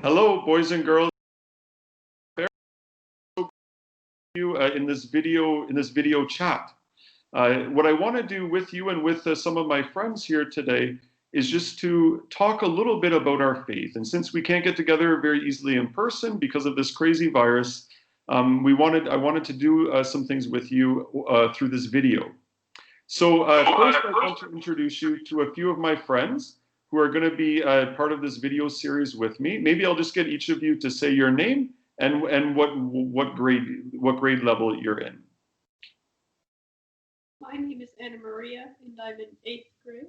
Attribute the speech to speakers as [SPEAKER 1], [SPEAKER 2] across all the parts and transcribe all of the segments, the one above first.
[SPEAKER 1] Hello, boys and girls. You in this video chat. What I want to do with you and with some of my friends here today is just to talk a little bit about our faith. And since we can't get together very easily in person because of this crazy virus, I wanted to do some things with you through this video. So first, I want to introduce you to a few of my friends who are going to be part of this video series with me. Maybe I'll just get each of you to say your name and what grade level you're in.
[SPEAKER 2] My name is Anna Maria, and I'm in 8th grade.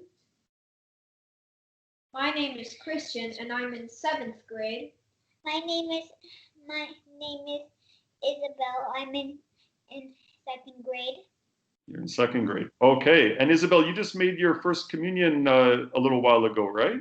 [SPEAKER 3] My name is Christian, and I'm in 7th grade.
[SPEAKER 4] My name is Isabel. I'm in 2nd grade.
[SPEAKER 1] You're in 2nd grade. Okay. And Isabel, you just made your first communion a little while ago, right?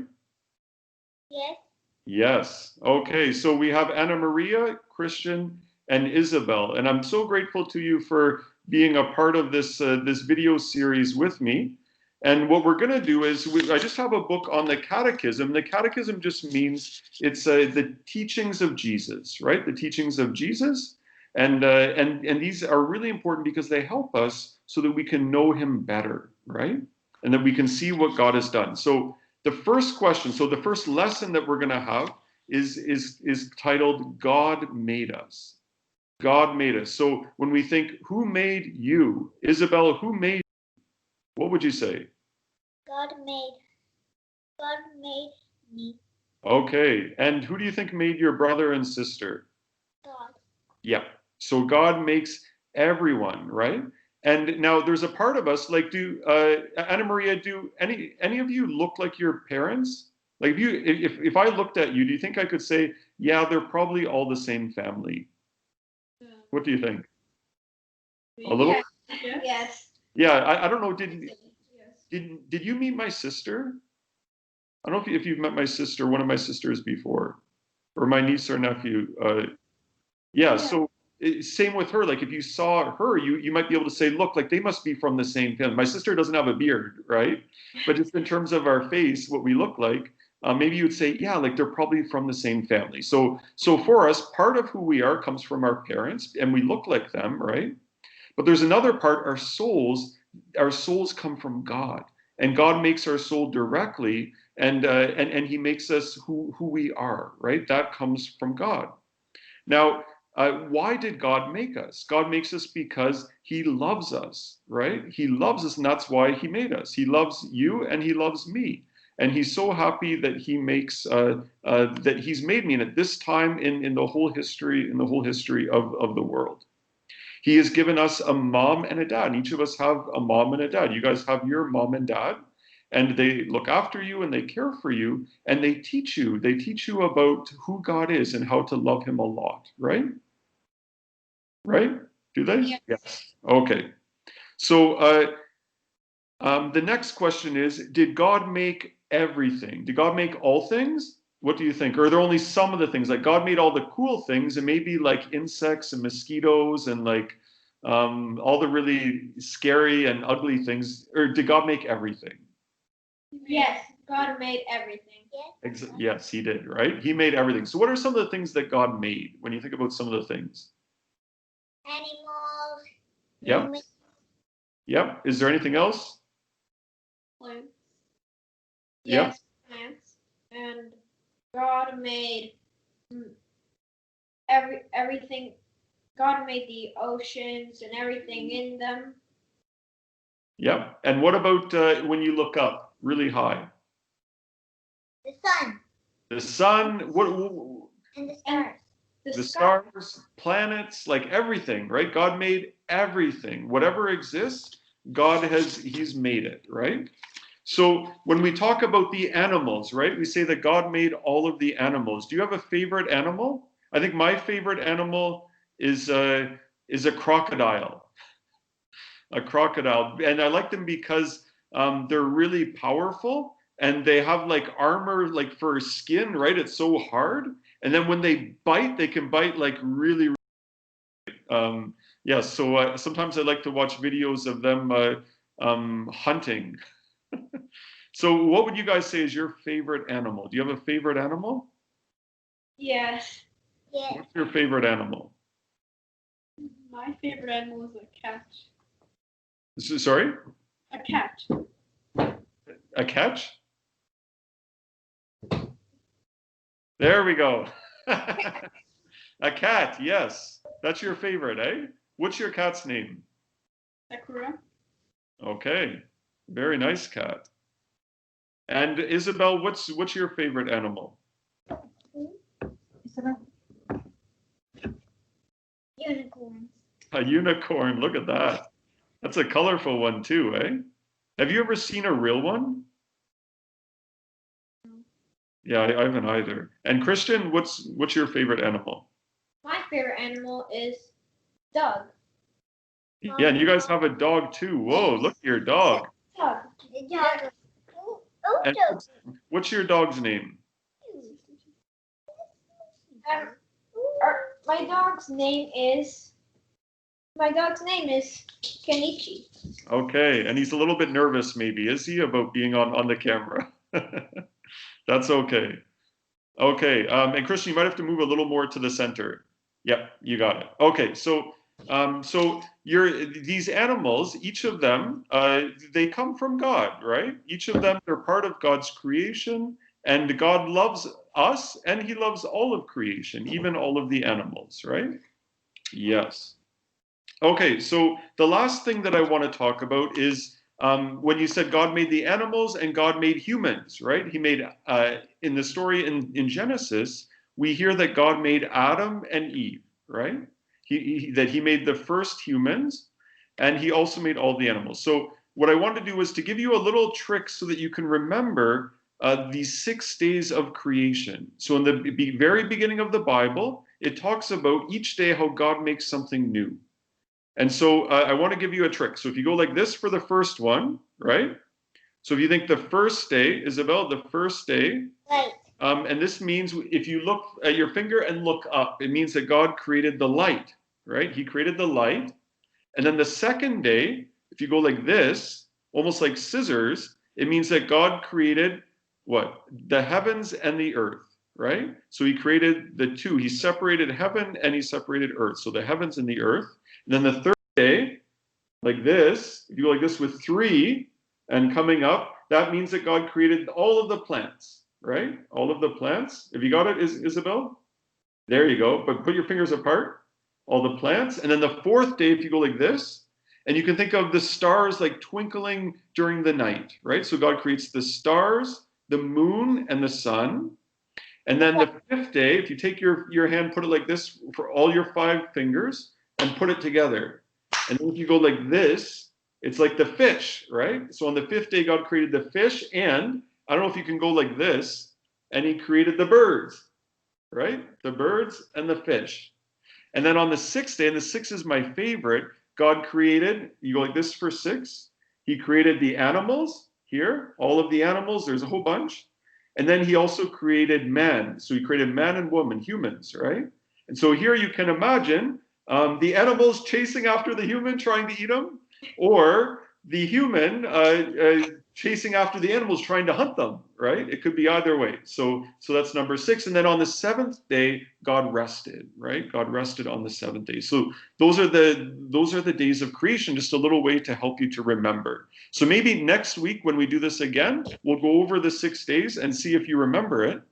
[SPEAKER 4] Yes.
[SPEAKER 1] Yes. Okay. So we have Anna Maria, Christian, and Isabel, and I'm so grateful to you for being a part of this this video series with me. And what we're going to do is, I just have a book on the Catechism. The Catechism just means it's the teachings of Jesus, right? The teachings of Jesus, and these are really important because they help us so that we can know Him better, right? And that we can see what God has done. So the first question, so the first lesson that we're going to have is titled "God Made Us." God made us. So when we think, who made you? Isabel, who made you? What would you say?
[SPEAKER 4] God made me.
[SPEAKER 1] Okay. And who do you think made your brother and sister?
[SPEAKER 4] God.
[SPEAKER 1] Yeah. So God makes everyone, right? And now there's a part of us, like, Anna Maria, do any of you look like your parents? Like, if I looked at you, do you think I could say, yeah, they're probably all the same family? What do you think? A little?
[SPEAKER 3] Yes.
[SPEAKER 1] Yeah, I don't know. Did you meet my sister? I don't know if you've met my sister, one of my sisters before, or my niece or nephew. Yeah. So same with her. Like if you saw her, you might be able to say, look, like they must be from the same family. My sister doesn't have a beard, right? But just in terms of our face, what we look like, maybe you would say, yeah, like they're probably from the same family. So for us, part of who we are comes from our parents, and we look like them, right? But there's another part, our souls come from God. And God makes our soul directly, and He makes us who we are, right? That comes from God. Now, why did God make us? God makes us because He loves us, right? He loves us, and that's why He made us. He loves you, and He loves me. And He's so happy that He makes that He's made me. And at this time in the whole history of the world, He has given us a mom and a dad. And each of us have a mom and a dad. You guys have your mom and dad, and they look after you and they care for you, and they teach you. They teach you about who God is and how to love Him a lot, right? Right? Do they?
[SPEAKER 3] Yes.
[SPEAKER 1] Yes. Okay. So the next question is, did God make everything? Did God make all things? What do you think? Or are there only some of the things? Like God made all the cool things, and maybe like insects and mosquitoes and like all the really scary and ugly things? Or did God make everything?
[SPEAKER 3] Yes, God made everything.
[SPEAKER 1] Yes, He did, right? He made everything. So what are some of the things that God made when you think about some of the things?
[SPEAKER 4] Animals.
[SPEAKER 1] Yep.
[SPEAKER 4] Humans.
[SPEAKER 1] Yep. Is there anything else?
[SPEAKER 2] Plants.
[SPEAKER 1] Yep.
[SPEAKER 3] Yes, plants. And God made everything. God made the oceans and everything in them.
[SPEAKER 1] Yep. And what about when you look up really high?
[SPEAKER 4] The sun.
[SPEAKER 1] The sun,
[SPEAKER 4] And the stars.
[SPEAKER 1] the stars, planets, like everything, right? God made everything. Whatever exists, He's made it, right? So when we talk about the animals, right, we say that God made all of the animals. Do you have a favorite animal? I think my favorite animal is a crocodile. A crocodile, and I like them because they're really powerful, and they have like armor, like for skin, right? It's so hard, and then when they bite, they can bite like really. Yeah, so sometimes I like to watch videos of them hunting. So what would you guys say is your favorite animal? Do you have a favorite animal?
[SPEAKER 3] Yes.
[SPEAKER 4] Yeah.
[SPEAKER 1] What's your favorite animal?
[SPEAKER 2] My favorite animal is a cat.
[SPEAKER 1] Sorry?
[SPEAKER 2] A cat.
[SPEAKER 1] A catch? There we go. A cat, yes. That's your favorite, eh? What's your cat's name?
[SPEAKER 2] Sakura.
[SPEAKER 1] Okay. Very nice cat. And Isabel, what's your favorite animal?
[SPEAKER 4] Unicorns.
[SPEAKER 1] A unicorn. Look at that. That's a colorful one too, eh? Have you ever seen a real one? Yeah, I haven't either. And Christian, what's your favorite animal?
[SPEAKER 3] My favorite animal is dog.
[SPEAKER 1] Yeah, and you guys have a dog too. Whoa, look at your dog.
[SPEAKER 3] Dog.
[SPEAKER 4] The dog.
[SPEAKER 1] And what's your dog's name?
[SPEAKER 3] Um, my dog's name is Kenichi.
[SPEAKER 1] Okay, and he's a little bit nervous maybe, is he, about being on the camera? That's okay. Okay, and Christian, you might have to move a little more to the center. Yep, you got it. Okay, so these animals, each of them, they come from God, right? Each of them, they're part of God's creation, and God loves us, and He loves all of creation, even all of the animals, right? Yes. Okay, so the last thing that I want to talk about is when you said God made the animals and God made humans, right? He made, in the story in Genesis, we hear that God made Adam and Eve, right? That he made the first humans, and he also made all the animals. So what I want to do is to give you a little trick so that you can remember these 6 days of creation. So in the very beginning of the Bible, it talks about each day how God makes something new. And so I want to give you a trick. So if you go like this for the first one, right? So if you think the first day, Isabel, the first day,
[SPEAKER 4] Right.
[SPEAKER 1] and this means if you look at your finger and look up, it means that God created the light, right? He created the light. And then the second day, if you go like this, almost like scissors, it means that God created what? The heavens and the earth, right? So he created the two. He separated heaven and he separated earth. So the heavens and the earth. And then the third day, like this, if you go like this with 3 and coming up, that means that God created all of the plants, right? All of the plants. Have you got it, Isabel? There you go. But put your fingers apart. All the plants. And then the fourth day, if you go like this, and you can think of the stars like twinkling during the night, right? So God creates the stars, the moon, and the sun. And then the fifth day, if you take your hand, put it like this for all your 5 fingers, and put it together. And then if you go like this, it's like the fish, right? So on the 5th day, God created the fish, and I don't know if you can go like this, and he created the birds, right? The birds and the fish. And then on the 6th day, and the 6th is my favorite, God created, you go like this for 6, he created the animals here, all of the animals, there's a whole bunch. And then he also created man. So he created man and woman, humans, right? And so here you can imagine the animals chasing after the human, trying to eat them, or the human chasing after the animals, trying to hunt them, right? It could be either way. So that's number 6. And then on the 7th day, God rested, right? God rested on the 7th day. So those are the days of creation, just a little way to help you to remember. So maybe next week when we do this again, we'll go over the 6 days and see if you remember it.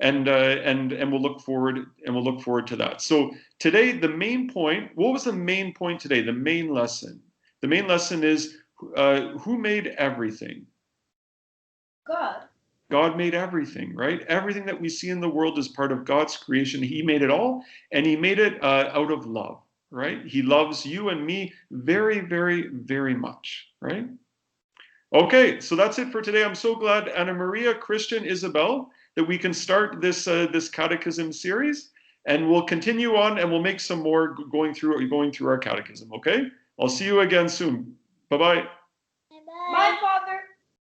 [SPEAKER 1] And we'll look forward to that. So today, the main point, what was the main point today? The main lesson. The main lesson is who made everything?
[SPEAKER 3] God.
[SPEAKER 1] God made everything, right? Everything that we see in the world is part of God's creation. He made it all, and he made it out of love, right? He loves you and me very, very, very much, right? Okay, so that's it for today. I'm so glad, Anna Maria, Christian, Isabel, that we can start this catechism series, and we'll continue on, and we'll make some more going through our catechism. Okay, I'll see you again soon. Bye bye.
[SPEAKER 4] Bye-bye.
[SPEAKER 3] Bye,